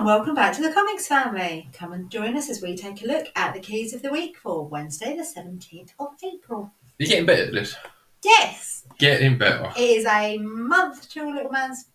welcome back to the Comics Family. Come and join us as we take a look at the keys of the week for Wednesday the 17th of April. You're getting better at this. Yes! Getting better. It is a month till little man's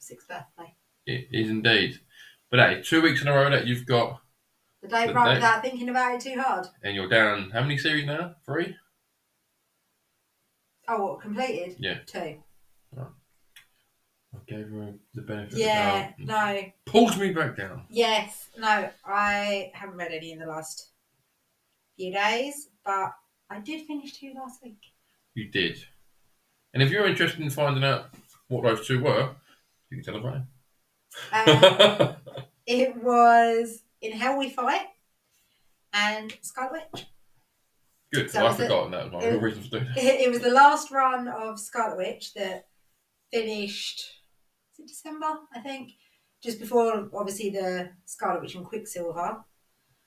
6th birthday. It is indeed. But hey, 2 weeks in a row that you've got... The day right without thinking about it too hard. And you're down, how many series now? 3? Oh, what, completed? Yeah. 2. Right. I gave her the benefit Yeah, of the doubt. no. Pulls me back down. Yes, no, I haven't read any in the last few days, but I did finish 2 last week. You did. And if you're interested in finding out what those 2 were, you can tell us right. It was In Hell We Fight and Scarlet Witch. Good, So well, I've forgotten that was my real reason for doing it. It was the last run of Scarlet Witch that finished, was it December, I think? Just before, obviously, the Scarlet Witch and Quicksilver.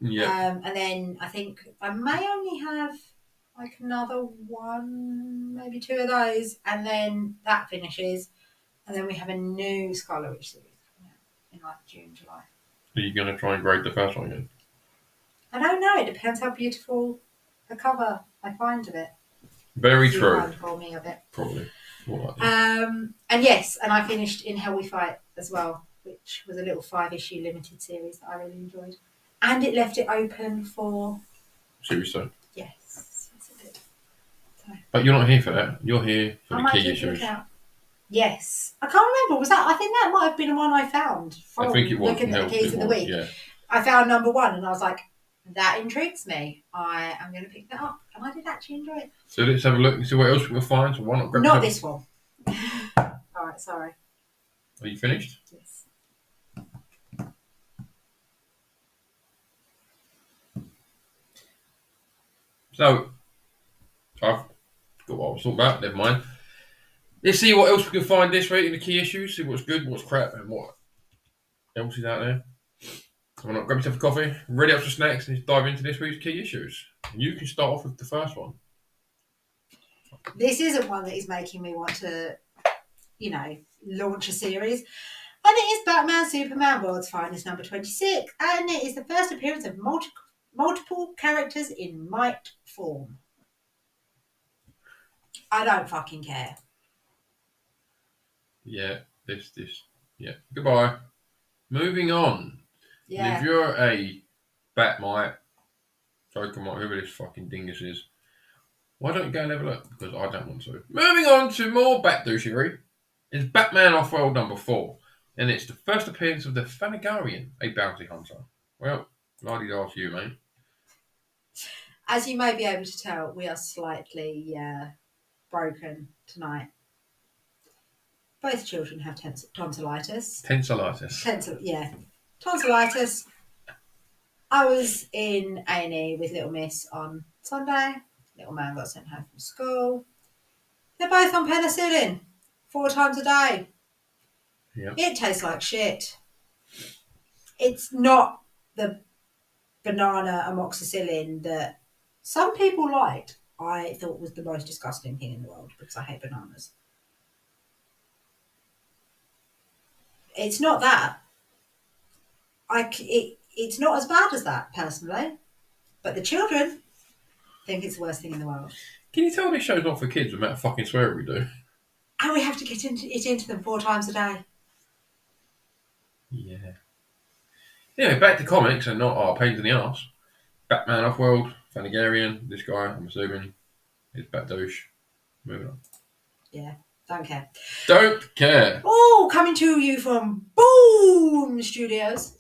Yeah. And then I think I may only have like another 1, maybe 2 of those, and then that finishes. And then we have a new Scarlet Witch series coming out in like June, July. Are you going to try and grade the first one again? I don't know. It depends how beautiful the cover I find of it. Very true. For me of it. Probably. And yes, and I finished In Hell We Fight as well, which was a little 5-issue limited series that I really enjoyed. And it left it open for... Series 2? Yes, yes it did. So, but you're not here for that. You're here for the key issues. Yes. I can't remember. Was that? I think that might have been the one I found from I think it was, looking at the keys of the week. Yeah. I found number 1 and I was like, that intrigues me. I am going to pick that up. And I did actually enjoy it. So let's have a look and see what else we can find. So why not grab Not this one. All right, sorry. Are you finished? Yes. So, I've got what I was talking about. Never mind. Let's see what else we can find this week in the key issues. See what's good, what's crap, and what else is out there. Why not grab yourself a coffee, ready up some snacks, and let's dive into this week's key issues. And you can start off with the first one. This isn't one that is making me want to, launch a series. And it is Batman Superman World's Finest number 26. And it is the first appearance of multiple characters in might form. I don't fucking care. Yeah, yeah. Goodbye. Moving on. Yeah. If you're a Batmite, Joker, whoever this fucking dingus is, why don't you go and have a look? Because I don't want to. Moving on to more Bat douchery. It's Batman Off-World number 4. And it's the first appearance of the Thanagarian, a bounty hunter. Well, la-di-da to you, mate. As you may be able to tell, we are slightly broken tonight. Both children have tonsillitis. Tonsillitis. I was in A&E with little miss on Sunday. Little man got sent home from school. They're both on penicillin 4 times a day. Yep. It tastes like shit. It's not the banana amoxicillin that some people liked. I thought was the most disgusting thing in the world because I hate bananas. It's not that. It's not as bad as that, personally. But the children think it's the worst thing in the world. Can you tell this show's not for kids with that fucking swearing we do? And we have to get into them 4 times a day. Yeah. Anyway, back to comics and not our pains in the arse. Batman Off-World, Thanagarian, this guy, I'm assuming, is Bat-douche. Moving on. Yeah, don't care. Don't care. Oh, coming to you from Boom Studios.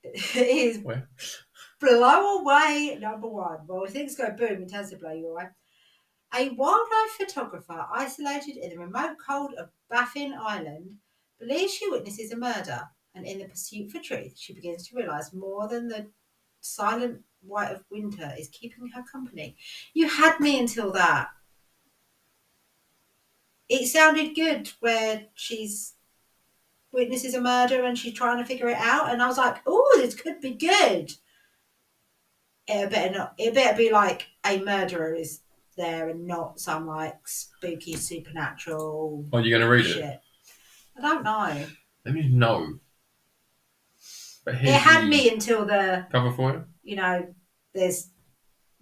It is Where? Blow Away number 1. Well, things go boom in terms of blow you away. A wildlife photographer isolated in the remote cold of Baffin Island believes she witnesses a murder, and in the pursuit for truth, she begins to realise more than the silent white of winter is keeping her company. You had me until that. It sounded good where she's witnesses a murder and she's trying to figure it out, and I was like, oh, this could be good. It better be like a murderer is there and not some like spooky supernatural Are you going to read shit. it? I don't know. Let me know. But It here's had the me until the, cover for you. you know, there's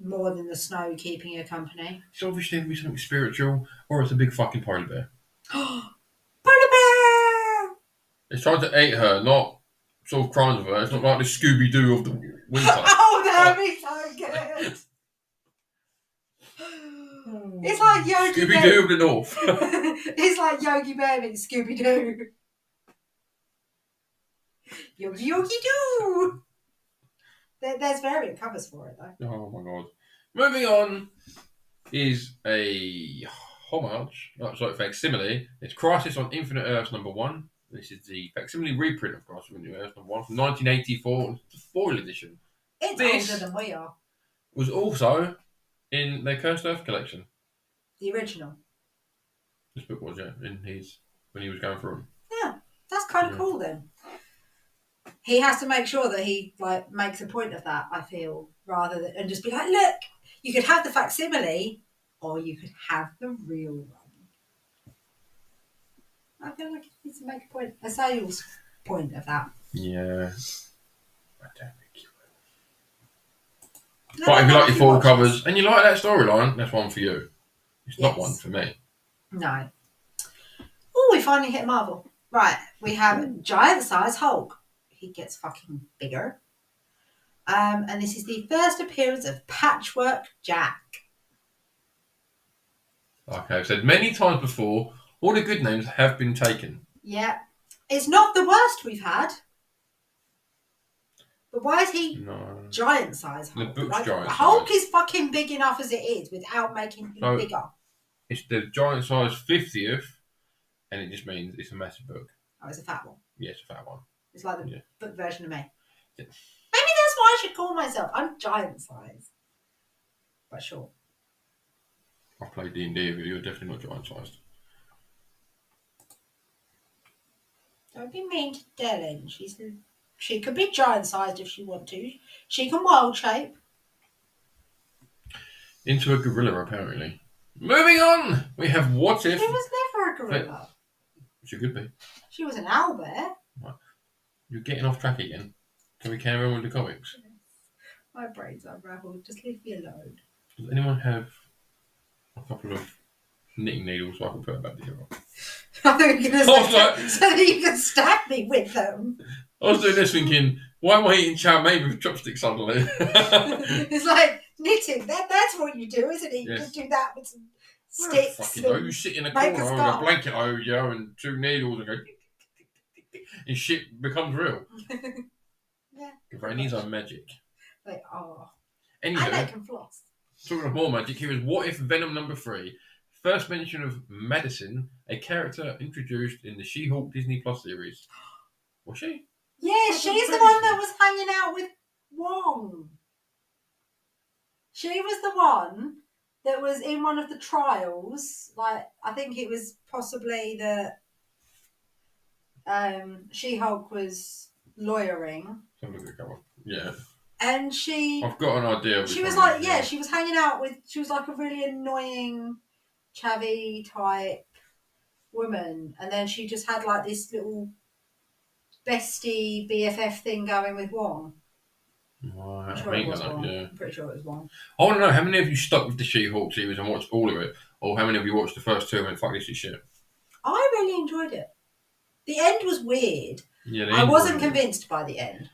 more than the snow keeping you company. It's obviously going to be something spiritual, or it's a big fucking polar bear. Polar bear! It's trying to eat her, not sort of crimes of her. It's not like the Scooby Doo of the winter. Oh, that'd be so good. It's like Yogi Scooby Doo of the North. It's like Yogi Bear meets Scooby Doo. Yogi Doo. There's variant covers for it though. Oh my god. Moving on is a homage, facsimile. It's Crisis on Infinite Earths #1. This is the facsimile reprint of Crisis on Infinite Earths #1 from 1984. It's the foil edition. It's This older than we are. was also in their Cursed Earth collection. The original. This book was, yeah, when he was going through them. Yeah, that's kind of cool then. He has to make sure that he like makes a point of that, I feel, rather than and just be like, look, you could have the facsimile or you could have the real one. I feel like he needs to make a sales point of that. Yeah. I don't think you will. No, But if you like your full watch covers this. and you like that storyline, that's one for you. It's not Yes. one for me. No. Oh, we finally hit Marvel. Right, we have giant size Hulk. He gets fucking bigger. And this is the first appearance of Patchwork Jack. Like I've said many times before, all the good names have been taken. Yeah. It's not the worst we've had. But why is he giant size Hulk? The book's giant Hulk size. is fucking big enough as it is without making him bigger. It's the giant size 50th, and it just means it's a massive book. Oh, it's a fat one. Yeah, it's a fat one. It's like the book version of me. Yeah. Maybe that's what I should call myself. I'm giant size. But sure. I played D&D, but you're definitely not giant sized. Don't be mean to Dellen. She could be giant sized if she wants to. She can wild shape. Into a gorilla, apparently. Moving on, we have What If. She was never a gorilla. She could be. She was an owlbear. Right. You're getting off track again. Can we carry on with the comics? My brains are unravelled. Just leave me alone. Does anyone have a couple of knitting needles so I can put it back together? I thought you were going to say so that you can stab me with them. I was doing this thinking, why am I eating chow mein with chopsticks suddenly? It's like knitting. That's what you do, isn't it? You Yes. just do that with some sticks. Fucking hell, you sit in a corner with a blanket over you and two needles and go tick, tick, tick, tick, tick, and shit becomes real. Yeah. Because needs are magic. They are. Anyway, And they can floss. talking of more magic, here is What If Venom #3. First mention of Madison, a character introduced in the She-Hulk Disney Plus series. Was she? Yeah, she's the one that was hanging out with Wong. She was the one that was in one of the trials. Like, I think it was possibly that She-Hulk was lawyering. Yeah. And she... I've got an idea. She was like, she was hanging out with... She was like a really annoying, chavvy type woman. And then she just had like this little bestie BFF thing going with Wong. Right, I'm pretty sure it was Wong. I want to know how many of you stuck with the She-Hulk series and watched all of it, or how many of you watched the first two and went, fuck, this is shit? I really enjoyed it. The end was weird. Yeah, I wasn't convinced by the end.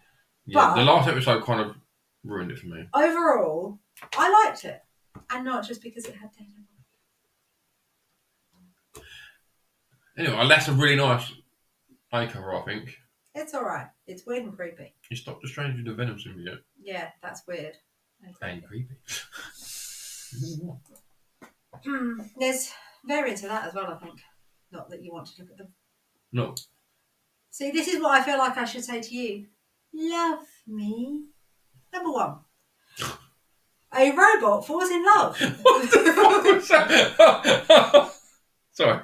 Yeah, but the last episode kind of ruined it for me. Overall, I liked it. And not just because it had Daredevil. Anyway, that's a really nice eye cover, I think. It's alright. It's weird and creepy. It's Doctor Strange with the Venom symbiote. Yeah, that's weird. And creepy. There's variants of that as well, I think. Not that you want to look at them. No. See, this is what I feel like I should say to you. Love me. #1. A robot falls in love. What the fuck was that? Sorry.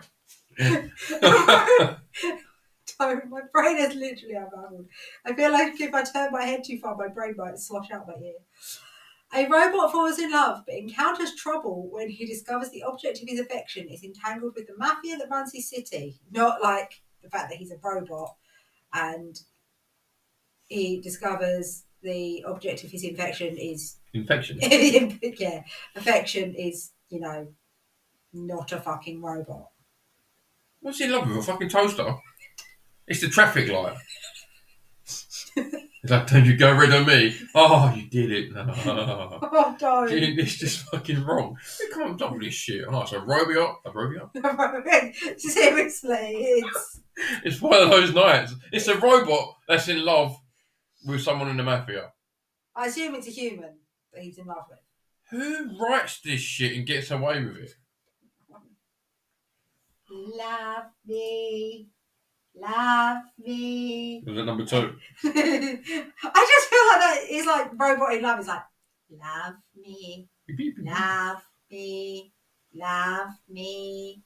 My brain is literally unraveled. I feel like if I turn my head too far, my brain might slosh out my ear. A robot falls in love, but encounters trouble when he discovers the object of his affection is entangled with the mafia that runs his city. Not like the fact that he's a robot and he discovers the object of his infection is Infection. yeah, affection is, not a fucking robot. What's he in love with? A fucking toaster? It's the traffic light. It's like, don't you go red on me. Oh, you did it. No. Oh, don't. It's just fucking wrong. You can't done with this shit. Oh, it's a robot. Seriously, it's one of those nights. It's a robot that's in love with someone in the mafia. I assume it's a human that he's in love with. Who writes this shit and gets away with it? Love me. Love me. Was that number 2? I just feel like that is like robot in love. It's like, love me. Love me. Love me.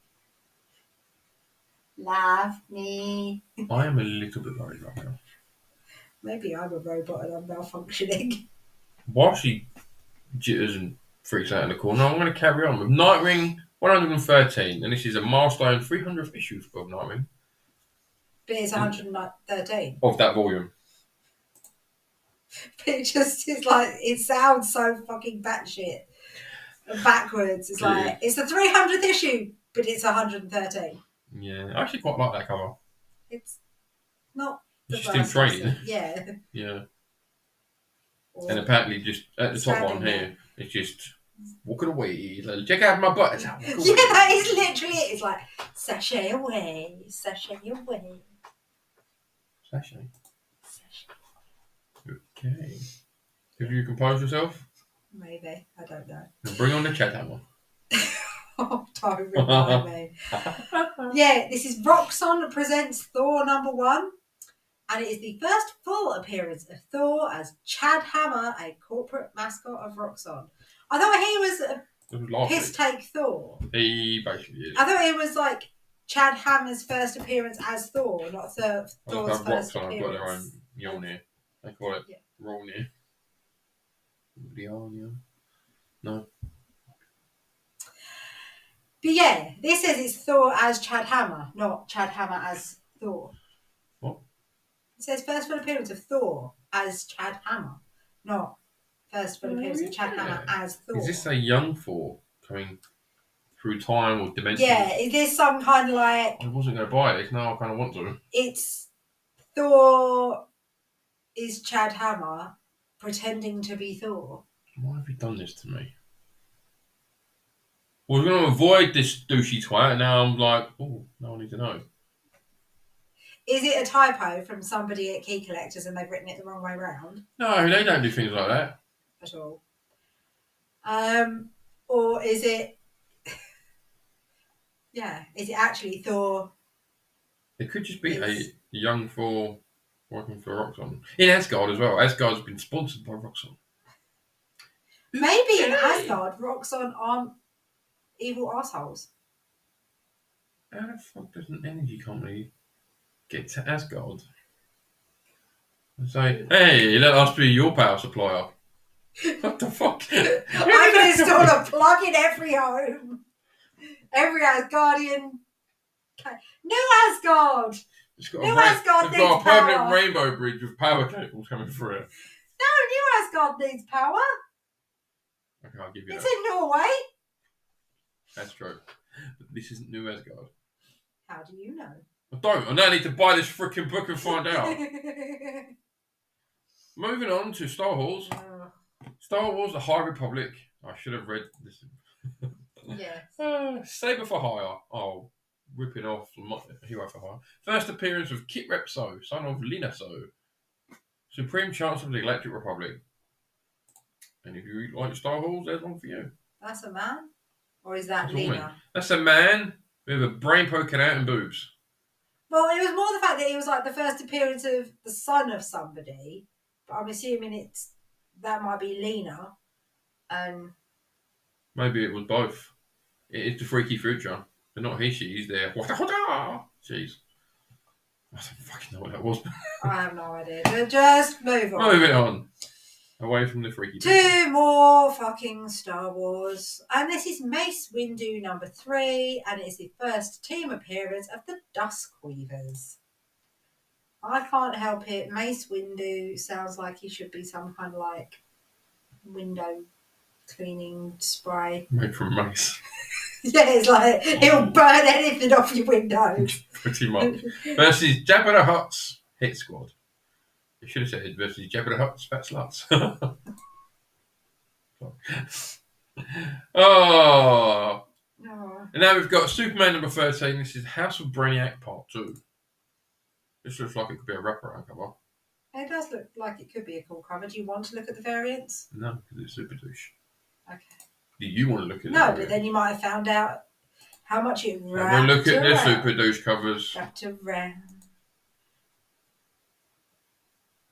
Love me. I am a little bit worried right now. Maybe I'm a robot and I'm malfunctioning. While she jitters and freaks out in the corner, I'm going to carry on with Nightwing 113, and this is a milestone 300th issue of Nightwing. But it's 113. Of that volume. But it just is like, it sounds so fucking batshit and backwards. It's like, it's the 300th issue, but it's 113. Yeah, I actually quite like that cover. It's not the It's just in training. Yeah. Yeah. Or and apparently just at the top one here, it's just walking away. Like, check out my butt. Yeah, that is literally it. It's like, sashay away, sashay away. Sashay. Okay. Have you composed yourself? Maybe. I don't know. Then bring on the chat hammer. Oh, don't remind me. Yeah, this is Roxxon presents Thor #1. And it is the first full appearance of Thor as Chad Hammer, a corporate mascot of Roxxon. I thought he was a piss-take Thor. He basically is. I thought it was like Chad Hammer's first appearance as Thor, not Thor's first appearance. Roxxon have got their own Mjolnir. They call it Mjolnir. No. But yeah, this says it's Thor as Chad Hammer, not Chad Hammer as Thor. What? It says first full appearance of Thor as Chad Hammer, not first full appearance of Chad Hammer as Thor. Is this a young Thor coming through time or dimension? Yeah, is this some kind of like... I wasn't going to buy this, now I kind of want to. It's Thor is Chad Hammer pretending to be Thor. Why have you done this to me? Well, we're going to avoid this douchey twat, and now I'm like, oh, now I need to know. Is it a typo from somebody at Key Collectors and they've written it the wrong way round? No, they don't do things like that. At all. Or is it... is it actually Thor? It could just be a young Thor working for Roxxon. In Asgard as well. Asgard's been sponsored by Roxxon. Maybe in Asgard, Roxxon aren't evil assholes. How the fuck does an energy company get to Asgard and say, hey, let us be your power supplier? What the fuck? I can install a plug in every home. Every Asgardian. New Asgard! Asgard needs got a permanent power. Rainbow bridge with power cables coming through it. No, New Asgard needs power. Okay, I'll give you it's that. It's in Norway. That's true. But this isn't New Asgard. How do you know? I don't. I now need to buy this freaking book and find out. Moving on to Star Wars. Star Wars: The High Republic. I should have read this. Yes. Saber for Hire. Oh, ripping off Hero for Hire. First appearance of Kit Repso, son of Lina So, Supreme Chancellor of the Galactic Republic. And if you like Star Wars, there's one for you. That's a man? Or is that Lina? That's a man with a brain poking out and boobs. Well, it was more the fact that he was like the first appearance of the son of somebody. But I'm assuming that might be Lina. Maybe it was both. It's the freaky future. But not he, she's there. Jeez. I don't fucking know what that was. I have no idea. Just move on. Moving on. Away from the freaky Two more fucking Star Wars. And this is Mace Windu #3. And it is the first team appearance of the Dusk Weavers. I can't help it. Mace Windu sounds like he should be some kind of like window cleaning spray. Made from mace. Yeah, it's like he'll burn anything off your windows. Pretty much. Versus Jabba the Hutt's Hit Squad. You should have said it versus Jabba the Hutt's Fat Sluts. Oh. Oh. And now we've got Superman number 13. This is House of Brainiac Part 2. This looks like it could be a wraparound cover. It does look like it could be a cool cover. Do you want to look at the variants? No, because it's super douche. Okay. Do you want to look at it? No, but then you might have found out how much it wrapped Have a look at the around. super douche covers. Wrapped around.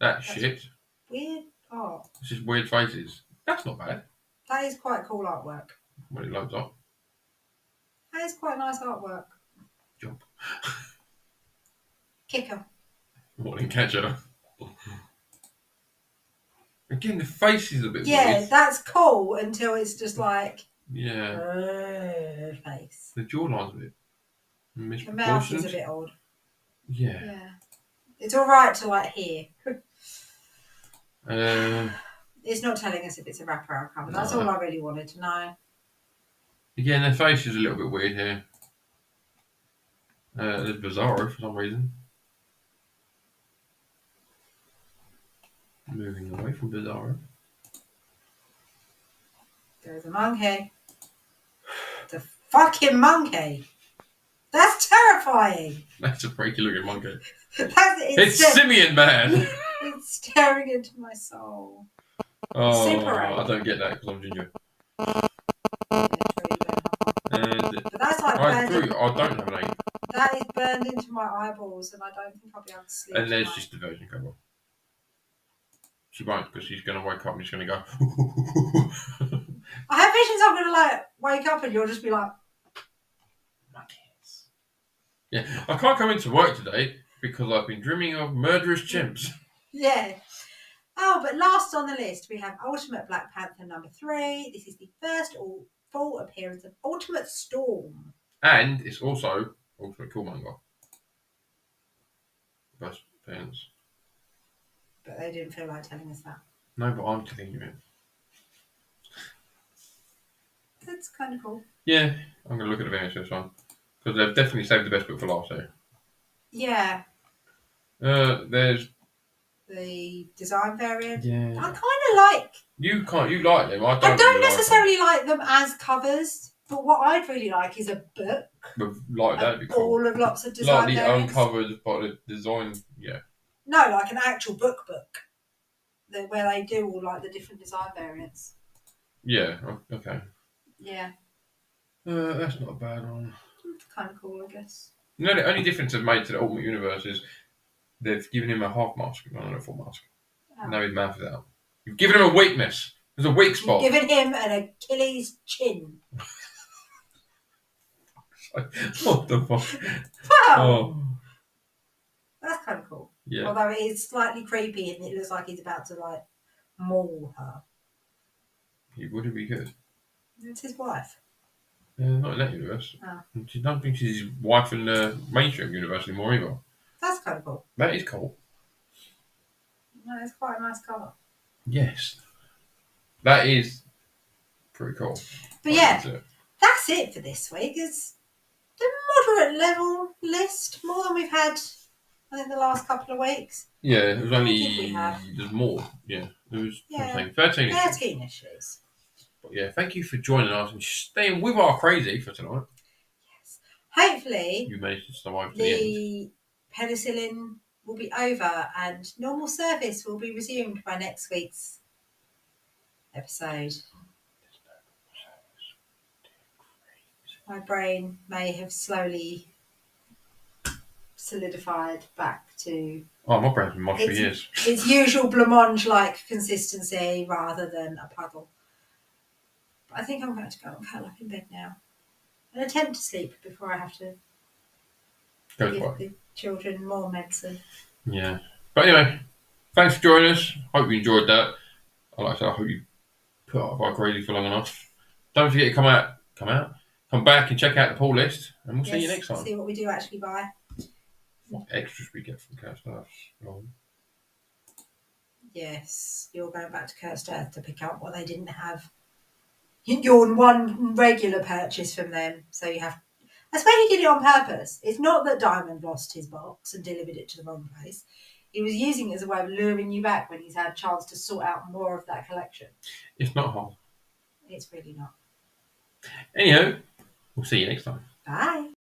That's shit. Weird art. It's just weird faces. That's not bad. That is quite cool artwork. When it loads up. That is quite nice artwork. Jump. Kicker. Morning catcher. Again, the face is a bit Yeah, weird. that's cool until it's just like Yeah. face. The jawline's a bit The mouth is misproportioned. a bit odd. Yeah. Yeah. It's alright to like hear. It's not telling us if it's a wraparound cover. That's No. all I really wanted to know. Again, their face is a little bit weird here. There's Bizarro for some reason. Moving away from Bizarro. There's a monkey. The fucking monkey. That's terrifying. That's a freaky looking monkey. It's Simeon Man! It's staring into my soul. Oh, Super I don't get that because I'm ginger. And But that's like I burned don't have an 8. that is burned into my eyeballs, and I don't think I'll be able to sleep. And there's tonight. just the version cover. She won't because she's going to wake up and she's going to go. I have visions I'm going to like wake up and you'll just be like, monkeys. Yeah, I can't come into work today because I've been dreaming of murderous chimps. Yeah. Oh, but last on the list we have Ultimate Black Panther number 3. This is the first full appearance of Ultimate Storm. And it's also Ultimate Killmonger. First appearance. But they didn't feel like telling us that. No, but I'm telling you it. That's kind of cool. Yeah, I'm going to look at the variants for this one. Because they've definitely saved the best book for last here. Yeah. There's The design variant. Yeah. I kind of like. You like them. I don't really necessarily like them as covers, but what I'd really like is a book. Like that'd be cool. All of lots of design Like the variants. uncovered, but the design, yeah. No, like an actual book. Where they do all like the different design variants. Yeah, okay. Yeah. That's not a bad one. It's kind of cool, I guess. You know, the only difference they've made to the Ultimate Universe is they've given him a half mask, not a full mask. Oh. Now his mouth is out. You've given him a weakness. There's a weak spot. You've given him an Achilles chin. What the fuck? Wow. Oh. That's kind of cool. Yeah. Although it is slightly creepy and it looks like he's about to like maul her. He would be good. It's his wife. Not in that universe. Oh. I don't think she's his wife in the mainstream universe anymore either. That's kind of cool. That is cool. No, it's quite a nice colour. Yes. That is pretty cool. But yeah, that's it for this week. It's a moderate level list, more than we've had, I think, the last couple of weeks. Yeah, it was I think only. we have. There's more. Yeah. There was 13 13 issues. But yeah, thank you for joining us and staying with our crazy for tonight. Yes. Hopefully, You managed to survive to the end. the penicillin will be over and normal service will be resumed by next week's episode. My brain may have slowly solidified back to Oh, my brain's been mush for years. its usual blancmange-like consistency rather than a puddle. But I think I'm going to go and curl up in bed now and attempt to sleep before I have to give the children more medicine. Yeah. But anyway, thanks for joining us. Hope you enjoyed that. Like I said, I hope you put up our crazy for long enough. Don't forget to come back and check out the pull list, and we'll see you next time. See what we do actually buy. What extras we get from Cursed Earth? Oh, Yes, you're going back to Cursed Earth to pick up what they didn't have. Your one regular purchase from them, so you have. I suppose he did it on purpose. It's not that Diamond lost his box and delivered it to the wrong place. He was using it as a way of luring you back when he's had a chance to sort out more of that collection. it's not whole. It's really not. Anyhow, we'll see you next time. Bye.